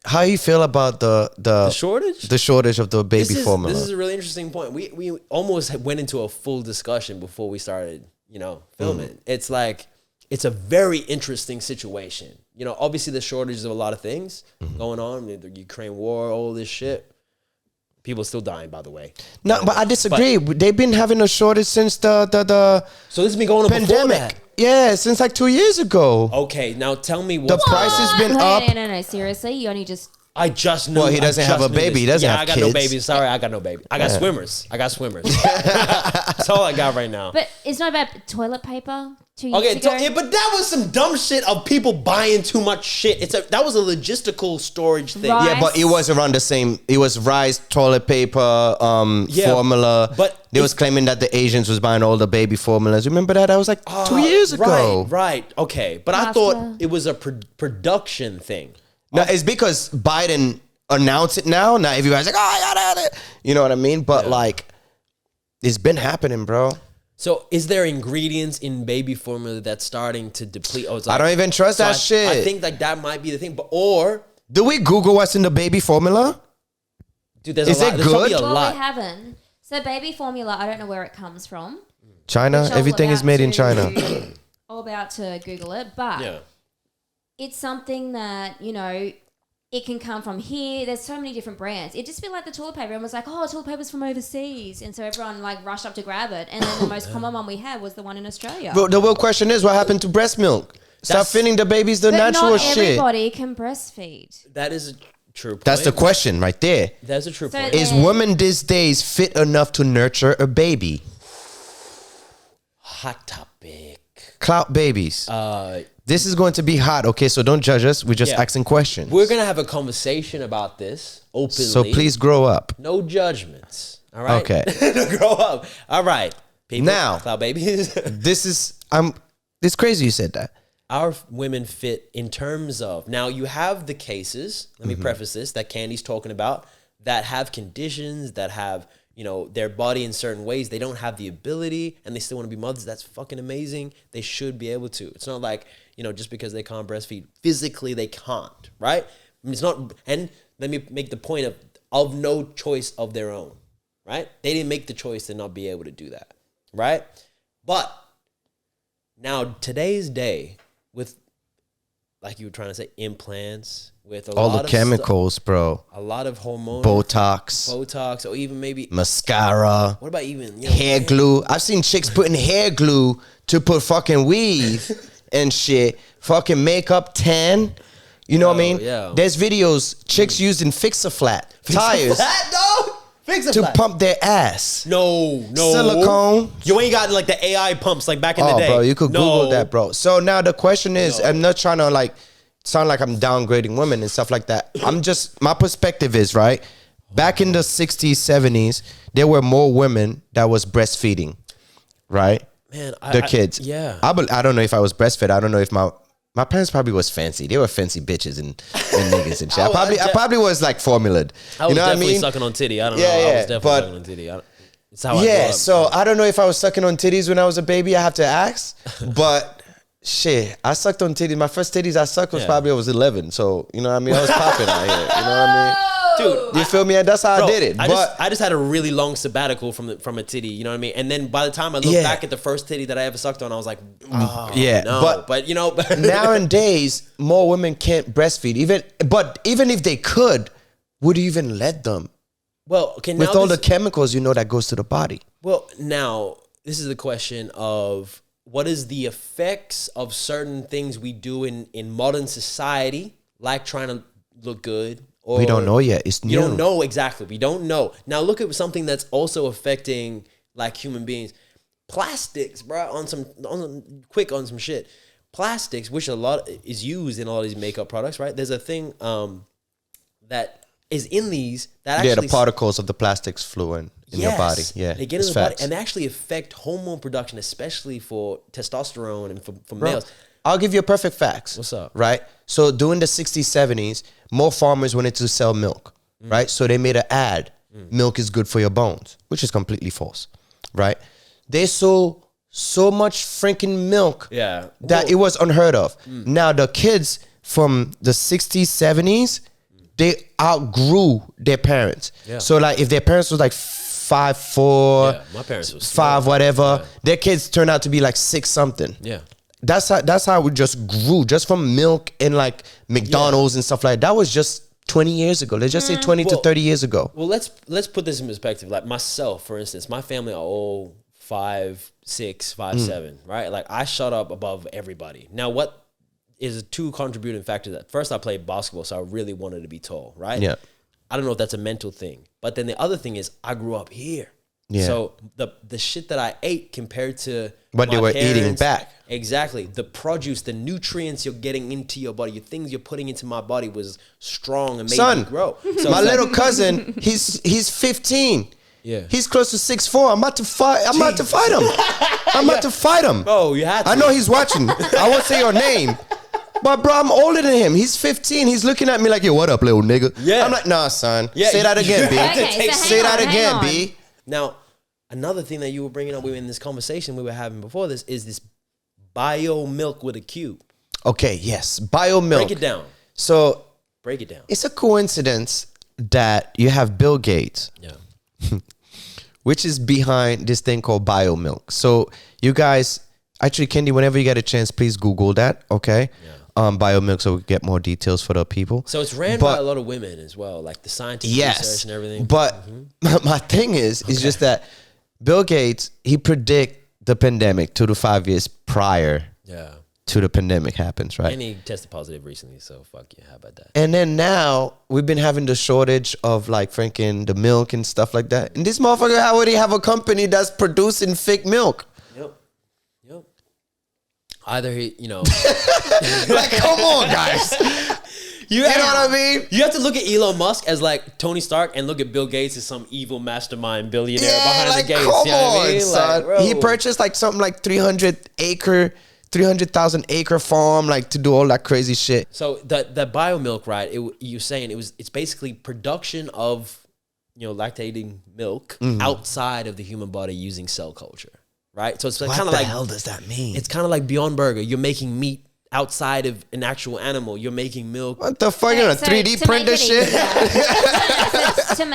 how you feel about the shortage? The shortage of the baby formula. This is a really interesting point. We almost went into a full discussion before we started, filming. It's like, it's a very interesting situation. Obviously the shortage of a lot of things going on, the Ukraine war, all this shit. People still dying, by the way. No, but I disagree. They've been having a shortage since the so this has been going on pandemic. Before that. Yeah, since like 2 years ago. Okay, now tell me what the price has been up. No, seriously, you only just. I just knew. Well, he doesn't have a baby. He doesn't have I got kids. no baby. Sorry, I got no baby. I got swimmers. That's all I got right now. But it's not about toilet paper. 2 years Okay, ago. but that was some dumb shit of people buying too much shit. That was a logistical storage thing. Rice. Yeah, but it was around the same. It was rice, toilet paper, formula. But they was claiming that the Asians was buying all the baby formulas. Remember that? That was like 2 years ago. Right. Okay, but I thought it was a production thing. No, it's because Biden announced it now. Now everybody's like, oh, I got it. You know what I mean? But like, it's been happening, bro. So is there ingredients in baby formula that's starting to deplete? Oh, it's like, I don't even trust that shit. I think like that might be the thing. Do we Google what's in the baby formula? Dude, there's Is a lot. it There's probably good? a Well, lot. we haven't. So baby formula, I don't know where it comes from. China. Which I'm Everything is about made in to- China. I'm about to Google it, but it's something that, it can come from here. There's so many different brands. It just feel like the toilet paper. Everyone was like, oh, toilet paper's from overseas. And so everyone like rushed up to grab it. And then the most common one we had was the one in Australia. But the real question is, what happened to breast milk? Stop feeding the babies the but natural not shit. everybody can breastfeed. That is a true point. That's the question right there. That's a true So point. Is women these days fit enough to nurture a baby? Hot topic. Clout babies. This is going to be hot, okay? So don't judge us. We're just asking questions. We're going to have a conversation about this openly. So please grow up. No judgments. All right? Okay. Grow up. All right. People, Now, cloud babies. It's crazy you said that. Our women fit in terms of, now you have the cases, let me preface this, that Candy's talking about, that have conditions, that have, their body in certain ways. They don't have the ability and they still want to be mothers. That's fucking amazing. They should be able to. It's not like, just because they can't breastfeed, physically they can't, right? I mean, it's not, and let me make the point of no choice of their own, right? They didn't make the choice to not be able to do that, right? But now today's day with, like you were trying to say, implants, with All the chemicals, bro. a lot of hormone, Botox, or even maybe mascara. What about even hair glue? I've seen chicks putting hair glue to put fucking weave and shit. Fucking makeup tan. You know what I mean? Yeah. There's videos chicks using Fix-A-Flat tires That dog? Fix it to pump their ass. No. Silicone. You ain't got like the AI pumps like back in the day. Bro, you could Google that, bro. So now the question is, I'm not trying to like sound like I'm downgrading women and stuff like that. My perspective is, right, back in the 60s, 70s, there were more women that was breastfeeding, right? Man, kids. Yeah. I don't know if I was breastfed. I don't know if my parents probably was fancy. They were fancy bitches and niggas and shit. I probably was like formulaed. I was you know what I definitely mean? sucking on titty. I don't know. Yeah, I was yeah, definitely but- sucking on titty. It's how I grew up. So I don't know if I was sucking on titties when I was a baby. I have to ask. But shit, I sucked on titties. My first titties I sucked was probably I was 11. So, you know what I mean? I was popping out here. You know what I mean? Dude, You feel me? And that's how I did it. I just had a really long sabbatical from a titty, you know what I mean? And then by the time I look back at the first titty that I ever sucked on, I was like, oh, no. But you know, nowadays more women can't breastfeed. Even if they could, would you even let them? well, okay, now With all the chemicals that goes to the body. Well, now this is the question of what is the effects of certain things we do in modern society, like trying to look good. Or We don't know yet. It's new. You don't know exactly. We don't know. Now look at something that's also affecting like human beings. Plastics, bro, on some shit. Plastics, which a lot is used in all these makeup products, right? There's a thing that is in these that actually the particles of the plastics flew in your body. Yeah, they get in the body and they actually affect hormone production, especially for testosterone and for males. I'll give you a perfect facts. What's up? Right? So during the 60s, 70s, more farmers wanted to sell milk, right? So they made an ad, milk is good for your bones, which is completely false, right? They sold so much freaking milk that it was unheard of. Now the kids from the 60s, 70s, they outgrew their parents. Yeah. So like if their parents was like 5'4", Yeah, my parents was 5 whatever, their kids turned out to be like 6 something. Yeah. That's how we just grew, just from milk and like McDonald's and stuff like that. That was just 20 years ago. Let's just say 20 to 30 years ago. Well, let's put this in perspective. Like myself, for instance, my family are all 5'6", 5'7", right? Like I shot up above everybody. Now, what is 2 contributing factors? That first, I played basketball, so I really wanted to be tall, right? Yeah. I don't know if that's a mental thing, but then the other thing is I grew up here. Yeah. So the shit that I ate compared to what they were eating back. Exactly. The produce, the nutrients you're getting into your body, the things you're putting into my body was strong and made me grow. So my little cousin, he's 15. Yeah. He's close to 6'4". I'm about to fight him. I'm about to fight him. Oh, you had to. I know he's watching. I won't say your name. But bro, I'm older than him. He's 15. He's looking at me like, yo, what up, little nigga? Yeah. I'm like, nah, son. Yeah, say that again, B. Okay, so say that again, B. Now, another thing that you were bringing up in this conversation we were having before this is this BIOMILQ with a Q. Okay, yes. BIOMILQ. Break it down. So, break it down. It's a coincidence that you have Bill Gates. Yeah. Which is behind this thing called BIOMILQ. So you guys, actually, Kendi, whenever you get a chance, please Google that, okay? Yeah. BIOMILQ, so we get more details for the people. So it's ran by a lot of women as well, like the scientific research and everything. But my thing is just that Bill Gates, he predict the pandemic 2 to 5 years prior to the pandemic happens, right? And he tested positive recently, so fuck yeah, how about that? And then now we've been having the shortage of like freaking the milk and stuff like that. And this motherfucker already have a company that's producing fake milk. Yep. Either he, like, come on, guys. You know what I mean? You have to look at Elon Musk as like Tony Stark and look at Bill Gates as some evil mastermind billionaire behind the gates. Come you know on, what I mean? son. Like, he purchased like something like 300,000 acre farm, like to do all that crazy shit. So the BIOMILQ, right? You're saying it's basically production of lactating milk outside of the human body using cell culture, right? So it's kind of like, what the hell does that mean? It's kind of like Beyond Burger. You're making meat outside of an actual animal. You're making milk. What the fuck? You're gonna 3D print this shit?